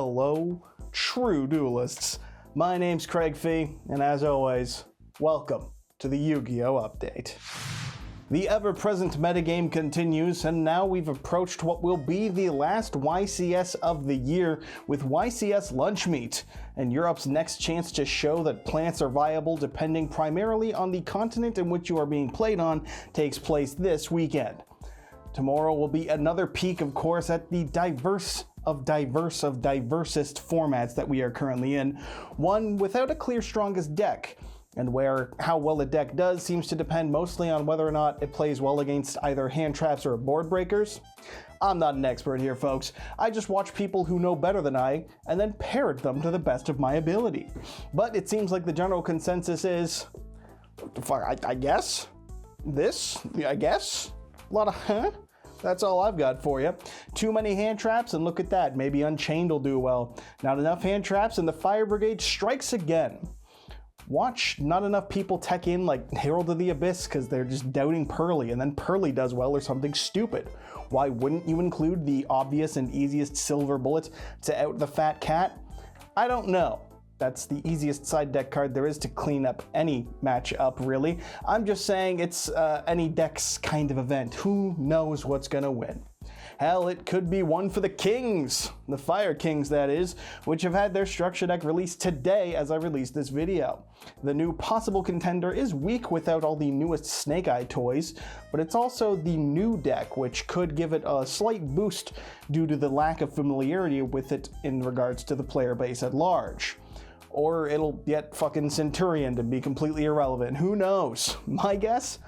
Hello, true duelists. My name's Craig Fee, and as always, welcome to the Yu-Gi-Oh! Update. The ever-present metagame continues, and now we've approached what will be the last YCS of the year with YCS Lunch Meat, and Europe's next chance to show that plants are viable depending primarily on the continent in which you are being played on takes place this weekend. Tomorrow will be another peek, of course, at the diversest formats that we are currently in, one without a clear strongest deck, and where how well a deck does seems to depend mostly on whether or not it plays well against either hand traps or board breakers. I'm not an expert here, folks. I just watch people who know better than I and then parrot them to the best of my ability. But it seems like the general consensus is, I guess? I guess? A lot of huh? That's all I've got for you. Too many hand traps, and look at that. Maybe Unchained will do well. Not enough hand traps, and the Fire Brigade strikes again. Watch not enough people tech in like Herald of the Abyss because they're just doubting Pearly, and then Pearly does well or something stupid. Why wouldn't you include the obvious and easiest silver bullet to out the fat cat? I don't know. That's the easiest side deck card there is to clean up any match up, really. I'm just saying it's any deck's kind of event. Who knows what's gonna win? Hell, it could be one for the Kings, the Fire Kings that is, which have had their structure deck released today as I released this video. The new possible contender is weak without all the newest Snake Eye toys, but it's also the new deck, which could give it a slight boost due to the lack of familiarity with it in regards to the player base at large. Or it'll get fucking Centurion to be completely irrelevant. Who knows? My guess?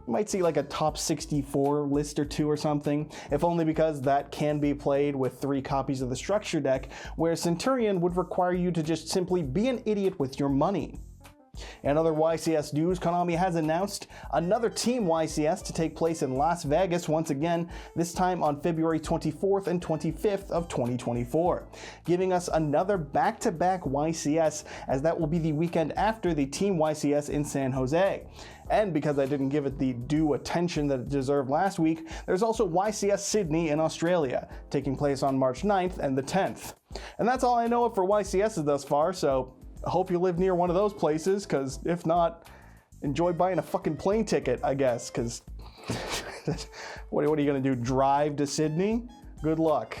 You might see like a top 64 list or two or something, if only because that can be played with 3 copies of the structure deck, where Centurion would require you to just simply be an idiot with your money. In other YCS news, Konami has announced another Team YCS to take place in Las Vegas once again, this time on February 24th and 25th of 2024, giving us another back-to-back YCS, as that will be the weekend after the Team YCS in San Jose. And because I didn't give it the due attention that it deserved last week, there's also YCS Sydney in Australia, taking place on March 9th and the 10th. And that's all I know of for YCSs thus far, so I hope you live near one of those places, because if not, enjoy buying a fucking plane ticket, I guess, because what are you going to do, drive to Sydney? Good luck.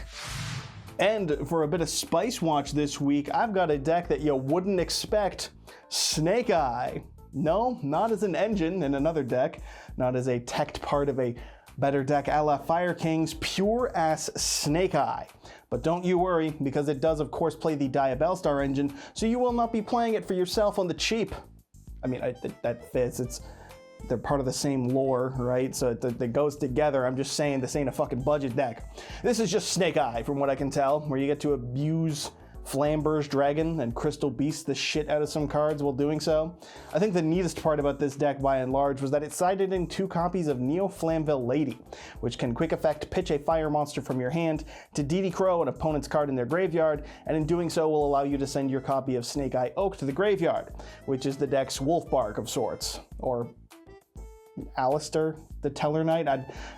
And for a bit of Spice Watch this week, I've got a deck that you wouldn't expect, Snake Eye. No, not as an engine in another deck, not as a teched part of a better deck a la Fire King's pure ass Snake Eye. But don't you worry, because it does of course play the Diabellstar engine, so you will not be playing it for yourself on the cheap. I mean, that fits, they're part of the same lore, right? So it goes together. I'm just saying this ain't a fucking budget deck. This is just Snake Eye, from what I can tell, where you get to abuse Flamber's Dragon and Crystal Beast the shit out of some cards while doing so. I think the neatest part about this deck by and large was that it sided in 2 copies of Neo Flamvell Lady, which can quick effect pitch a fire monster from your hand to DD Crow an opponent's card in their graveyard, and in doing so will allow you to send your copy of Snake Eye Oak to the graveyard, which is the deck's Wolf Bark of sorts, or Alistair the Teller Knight.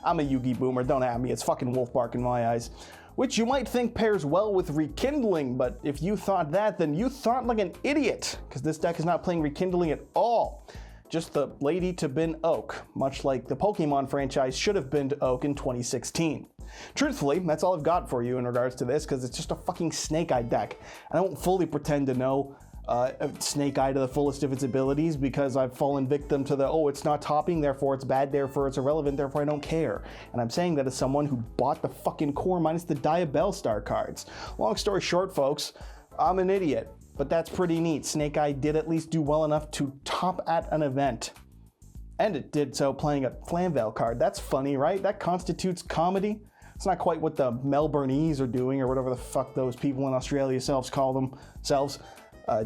I'm a Yugi boomer, don't at me, it's fucking Wolf Bark in my eyes. Which you might think pairs well with Rekindling, but if you thought that, then you thought like an idiot, because this deck is not playing Rekindling at all. Just the Lady to bin Oak, much like the Pokemon franchise should have been Oak in 2016. Truthfully, that's all I've got for you in regards to this, because it's just a fucking Snake Eye deck. I don't fully pretend to know Snake Eye to the fullest of its abilities, because I've fallen victim to the, oh, it's not topping, therefore it's bad, therefore it's irrelevant, therefore I don't care. And I'm saying that as someone who bought the fucking core minus the Diabellstar cards. Long story short, folks, I'm an idiot, but that's pretty neat. Snake Eye did at least do well enough to top at an event. And it did so playing a Flamvell card. That's funny, right? That constitutes comedy. It's not quite what the Melbourneese are doing, or whatever the fuck those people in Australia call themselves.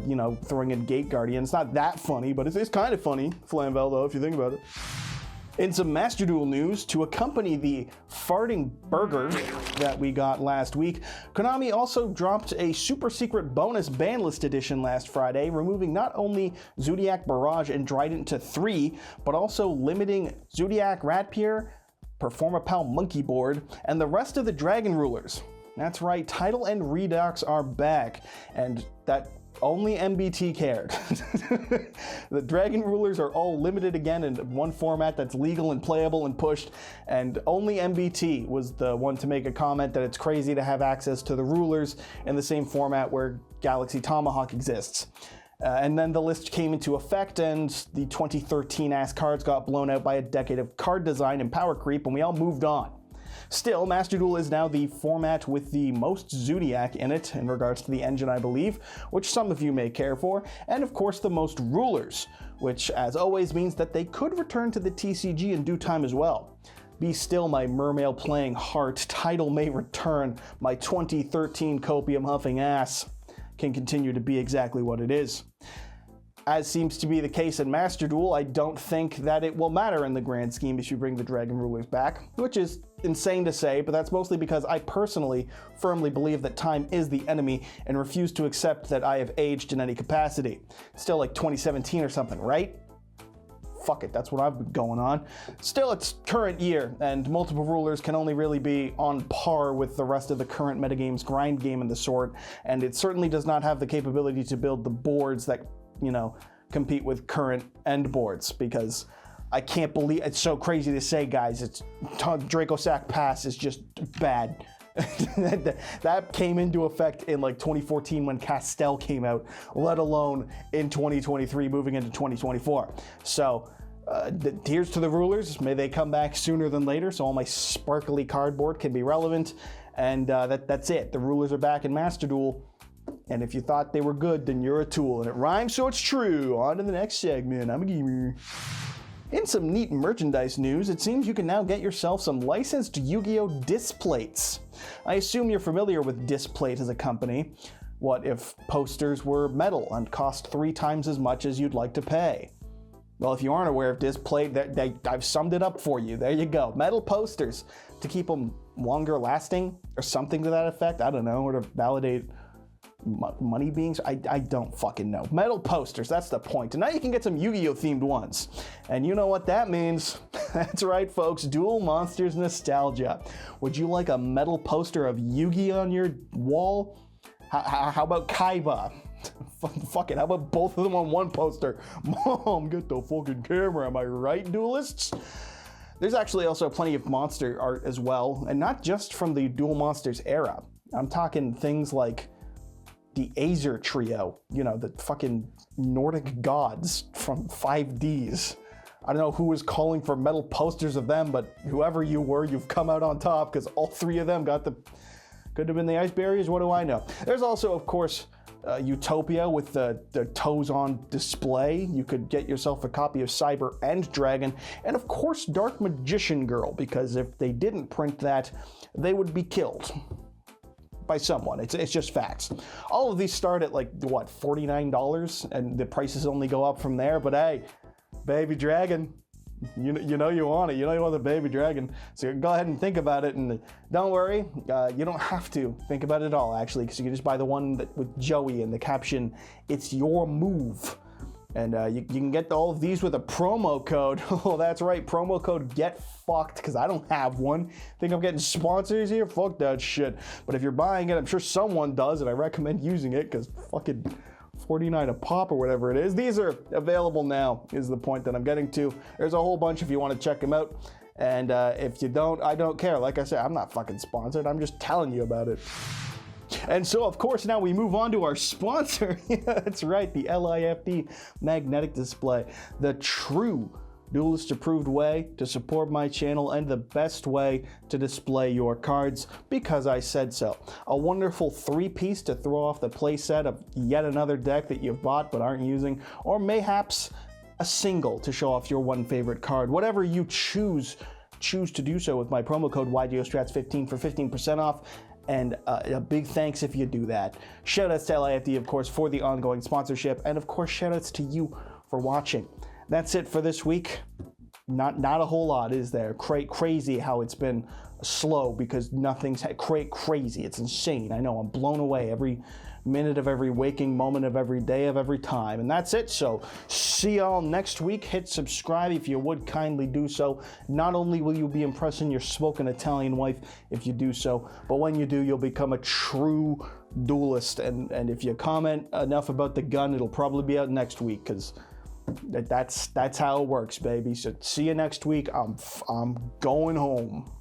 You know, throwing in Gate Guardian. It's not that funny, but it's kind of funny, Flamvell, though, if you think about it. In some Master Duel news, to accompany the farting burger that we got last week, Konami also dropped a super secret bonus ban list edition last Friday, removing not only Zodiac Barrage and Trident to 3, but also limiting Zodiac Ratpier, Performapal Monkey Board, and the rest of the Dragon Rulers. That's right, Title and Redux are back, and that only MBT cared. The Dragon Rulers are all limited again in one format that's legal and playable and pushed, and only MBT was the one to make a comment that it's crazy to have access to the Rulers in the same format where Galaxy Tomahawk exists. And then the list came into effect, and the 2013-ass cards got blown out by a decade of card design and power creep, and we all moved on. Still, Master Duel is now the format with the most Zodiac in it, in regards to the engine, I believe, which some of you may care for, and of course the most Rulers, which as always means that they could return to the TCG in due time as well. Be still, my mermail playing heart, Title may return, my 2013 copium huffing ass can continue to be exactly what it is. As seems to be the case in Master Duel, I don't think that it will matter in the grand scheme if you bring the Dragon Rulers back, which is insane to say, but that's mostly because I personally firmly believe that time is the enemy and refuse to accept that I have aged in any capacity. It's still like 2017 or something, right? Fuck it, that's what I've been going on. Still, it's current year, and multiple rulers can only really be on par with the rest of the current metagame's grind game and the sort, and it certainly does not have the capability to build the boards that, you know, compete with current end boards, because I can't believe, it's so crazy to say, guys, it's Draco Sack Pass is just bad. That came into effect in like 2014 when Castel came out, let alone in 2023 moving into 2024. So here's to the Rulers. May they come back sooner than later so all my sparkly cardboard can be relevant. And that's it. The Rulers are back in Master Duel. And if you thought they were good, then you're a tool. And it rhymes, so it's true. On to the next segment. I'm a gamer. In some neat merchandise news, it seems you can now get yourself some licensed Yu-Gi-Oh! Displates. I assume you're familiar with Displate as a company. What if posters were metal and cost 3 times as much as you'd like to pay? Well, if you aren't aware of Displate, I've summed it up for you. There you go. Metal posters to keep them longer lasting or something to that effect. I don't know, or to validate money beings? I don't fucking know. Metal posters, that's the point. And now you can get some Yu-Gi-Oh! Themed ones. And you know what that means. That's right, folks. Duel Monsters nostalgia. Would you like a metal poster of Yu-Gi-Oh! On your wall? How about Kaiba? Fuck it, how about both of them on one poster? Mom, get the fucking camera, am I right, duelists? There's actually also plenty of monster art as well, and not just from the Duel Monsters era. I'm talking things like the Azer trio, you know, the fucking Nordic gods from 5Ds. I don't know who was calling for metal posters of them, but whoever you were, you've come out on top, because all 3 of them got the... Could have been the ice barriers, what do I know? There's also, of course, Utopia with the toes on display. You could get yourself a copy of Cyber and Dragon, and of course Dark Magician Girl, because if they didn't print that, they would be killed by someone. It's just facts. All of these start at like, what, $49, and the prices only go up from there, but hey, Baby Dragon, you know you want it. You know you want the Baby Dragon. So go ahead and think about it, and don't worry, you don't have to think about it at all, actually, because you can just buy the one with Joey and the caption, "It's your move." And you can get all of these with a promo code. Oh, that's right, promo code GETFUCKED, because I don't have one. Think I'm getting sponsors here? Fuck that shit. But if you're buying it, I'm sure someone does, and I recommend using it, because fucking $49 a pop or whatever it is. These are available now, is the point that I'm getting to. There's a whole bunch if you want to check them out. And if you don't, I don't care. Like I said, I'm not fucking sponsored. I'm just telling you about it. And so, of course, now we move on to our sponsor. That's right, the LIFD Magnetic Display. The true Duelist-approved way to support my channel and the best way to display your cards, because I said so. A wonderful 3-piece to throw off the playset of yet another deck that you've bought but aren't using, or mayhaps a single to show off your one favorite card. Whatever you choose to do so with my promo code YGOSTRATS15 for 15% off. And a big thanks if you do that. Shoutouts to LIFD, of course, for the ongoing sponsorship, and of course, shoutouts to you for watching. That's it for this week. Not a whole lot, is there? Crazy how it's been slow, because nothing's crazy. It's insane. I know, I'm blown away every minute of every waking moment of every day of every time. And that's it. So see y'all next week. Hit subscribe if you would kindly do so. Not only will you be impressing your smoking Italian wife if you do so, but when you do, you'll become a true duelist. And if you comment enough about the gun, it'll probably be out next week, because that's how it works, baby. So see you next week. I'm going home.